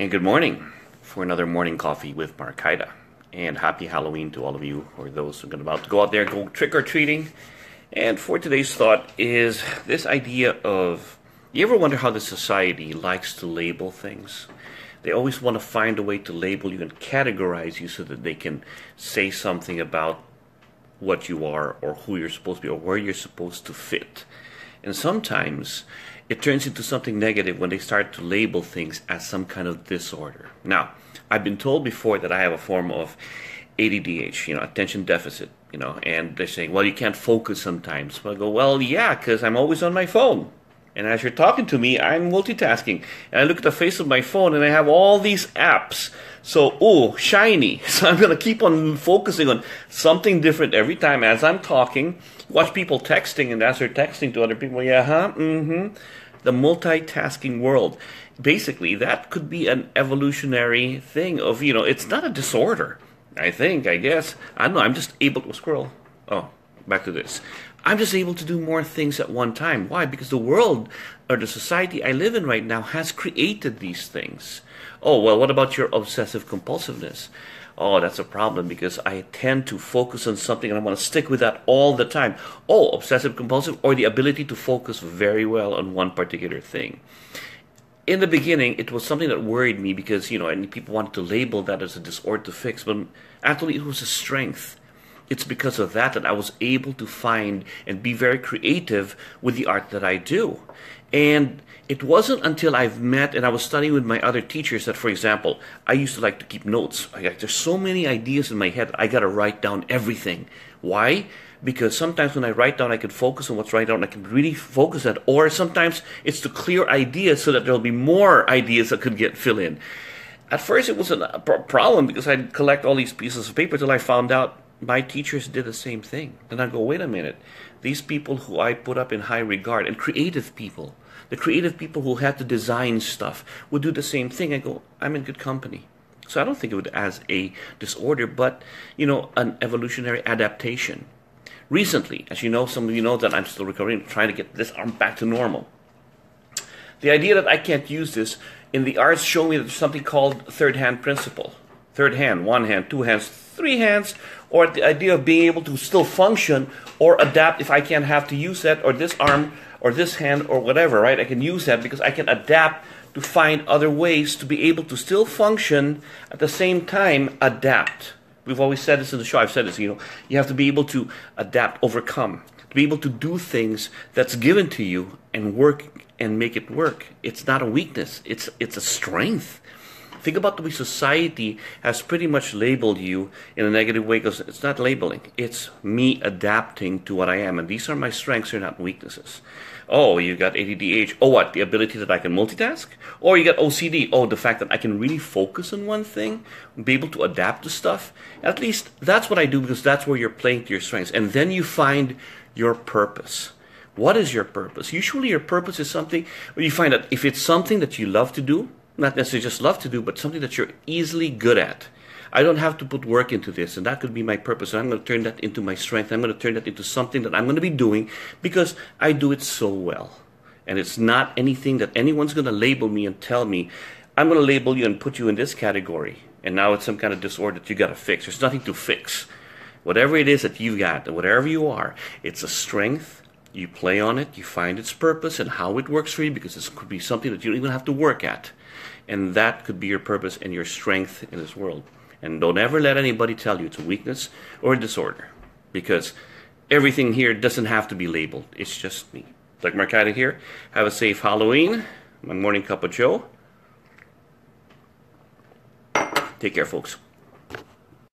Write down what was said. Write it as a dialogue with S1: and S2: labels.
S1: And good morning for another morning coffee with Marcaida. And happy Halloween to all of you, or those who are about to go out there, go trick-or-treating. And for today's thought is this idea of, you ever wonder how the society likes to label things? They always want to find a way to label you and categorize you so that they can say something about what you are or who you're supposed to be or where you're supposed to fit. And sometimes it turns into something negative when they start to label things as some kind of disorder. Now, I've been told before that I have a form of ADDH, attention deficit, and they're saying, well, you can't focus sometimes. Well, I go, well, yeah, because I'm always on my phone. And as you're talking to me, I'm multitasking. And I look at the face of my phone and I have all these apps. So, ooh, shiny. So I'm going to keep on focusing on something different every time as I'm talking. Watch people texting, and as they're texting to other people, the multitasking world. Basically, that could be an evolutionary thing of, it's not a disorder. I guess. I don't know, I'm just able to scroll. Oh, back to this. I'm just able to do more things at one time. Why? Because the world, or the society I live in right now, has created these things. Oh, well, what about your obsessive compulsiveness? Oh, that's a problem because I tend to focus on something and I want to stick with that all the time. Oh, obsessive compulsive, or the ability to focus very well on one particular thing. In the beginning, it was something that worried me because, and people wanted to label that as a disorder to fix, but actually it was a strength. It's because of that I was able to find and be very creative with the art that I do. And it wasn't until I've met and I was studying with my other teachers that, for example, I used to like to keep notes. There's so many ideas in my head, I got to write down everything. Why? Because sometimes when I write down, I can focus on what's right down. I can really focus on it. Or sometimes it's to clear ideas so that there'll be more ideas that could fill in. At first, it was a problem because I'd collect all these pieces of paper till I found out my teachers did the same thing. And I go, wait a minute. These people who I put up in high regard, and creative people, the creative people who had to design stuff, would do the same thing. I go, I'm in good company. So I don't think of it as a disorder, but, an evolutionary adaptation. Recently, as you know, some of you know that I'm still recovering, trying to get this arm back to normal. The idea that I can't use this, in the arts show me that there's something called third hand principle. Third hand, one hand, two hands, three hands, or the idea of being able to still function or adapt if I can't have to use that, or this arm, or this hand, or whatever, right? I can use that because I can adapt to find other ways to be able to still function at the same time adapt. We've always said this in the show, I've said this, you have to be able to adapt, overcome, to be able to do things that's given to you and work and make it work. It's not a weakness, it's a strength. Think about the way society has pretty much labeled you in a negative way, because it's not labeling. It's me adapting to what I am. And these are my strengths, they're not weaknesses. Oh, you got ADDH. Oh, what? The ability that I can multitask? Or you got OCD. Oh, the fact that I can really focus on one thing, be able to adapt to stuff. At least that's what I do, because that's where you're playing to your strengths. And then you find your purpose. What is your purpose? Usually your purpose is something where you find that if it's something that you love to do, not necessarily just love to do, but something that you're easily good at. I don't have to put work into this, and that could be my purpose. And I'm going to turn that into my strength. I'm going to turn that into something that I'm going to be doing because I do it so well. And it's not anything that anyone's going to label me and tell me, I'm going to label you and put you in this category. And now it's some kind of disorder that you got to fix. There's nothing to fix. Whatever it is that you've got, whatever you are, it's a strength. You play on it, you find its purpose and how it works for you, because this could be something that you don't even have to work at. And that could be your purpose and your strength in this world. And don't ever let anybody tell you it's a weakness or a disorder, because everything here doesn't have to be labeled. It's just me. Like Marcaida here. Have a safe Halloween. My morning cup of joe. Take care, folks.